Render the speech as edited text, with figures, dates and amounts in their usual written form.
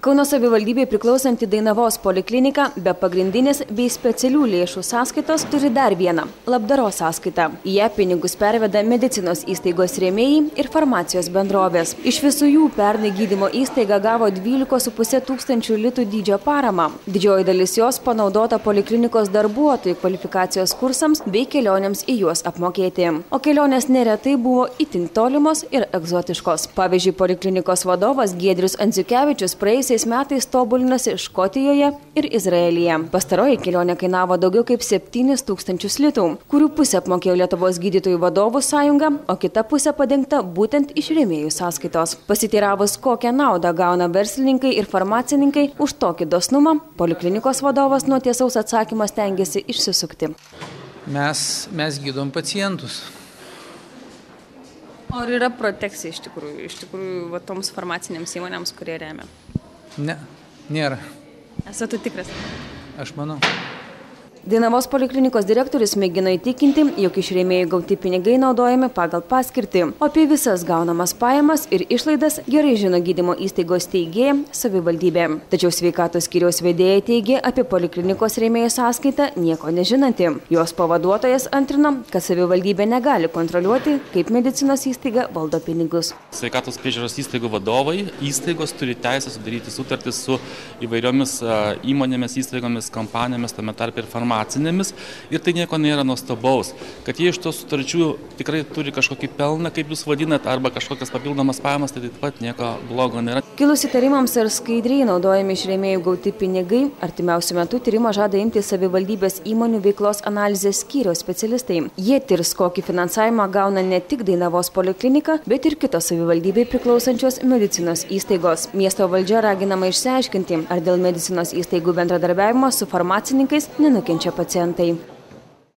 Kauno savivaldybei priklausanti Dainavos poliklinika be pagrindinės bei specialių lėšų sąskaitos turi dar vieną – labdaros sąskaitą. Į ją pinigus perveda medicinos įstaigos rėmėjai ir farmacijos bendrovės. Iš visų jų pernai gydymo įstaiga gavo 12,5 tūkstančių litų dydžio paramą. Didžioji dalis jos panaudota poliklinikos darbuotojų kvalifikacijos kursams bei kelionėms į juos apmokėti. O kelionės neretai buvo itin tolimos ir egzotiškos. Pavyzdžiui, poliklinikos vadovas Giedrius Andziukevičius praėjusiais metais tobulinosi Škotijoje ir Izraelyje. Pastaroji kelionė kainavo daugiau kaip 7 tūkstančius litų, kurių pusę apmokėjo Lietuvos gydytojų vadovų sąjunga, o kita pusė padengta būtent iš rėmėjų sąskaitos. Pasiteiravus, kokią naudą gauna verslininkai ir farmacininkai už tokį dosnumą, poliklinikos vadovas nuo tiesaus atsakymo stengiasi išsisukti. Mes gydom pacientus. Ar yra protekcija iš tikrųjų va, toms farmacinėms įmonėms, kurie remia? Ne, nėra. Esate tikras? Aš manau. Dainavos poliklinikos direktorius mėgino įtikinti, jog iš rėmėjų gauti pinigai naudojami pagal paskirtį, o apie visas gaunamas pajamas ir išlaidas gerai žino gydymo įstaigos steigėja savivaldybė. Tačiau sveikatos skyriaus vedėja teigė apie poliklinikos rėmėjų sąskaitą nieko nežinanti. Jos pavaduotojas antrino, kad savivaldybė negali kontroliuoti, kaip medicinos įstaiga valdo pinigus. Sveikatos priežiūros įstaigų vadovai įstaigos turi teisę sudaryti sutartis su įvairiomis įmonėmis, įstaigomis, kompanijomis, tame tarpe ir farmacinėmis, ir tai nieko nėra nuostabaus. Kad jie iš tos sutarčių tikrai turi kažkokį pelną, kaip jūs vadinat, arba kažkokias papildomas pajamas, tai taip pat nieko blogo nėra. Kilus įtarimams ar skaidriai naudojami iš rėmėjų gauti pinigai, artimiausiu metu tyrimo žada imti savivaldybės įmonių veiklos analizės skyriaus specialistai. Jie tirs, kokį finansavimą gauna ne tik Dainavos poliklinika, bet ir kitos savivaldybei priklausančios medicinos įstaigos. Miesto valdžia raginama išsiaiškinti, ar dėl medicinos įstaigų bendradarbiavimo su farmacininkais nenukenčia pacientai.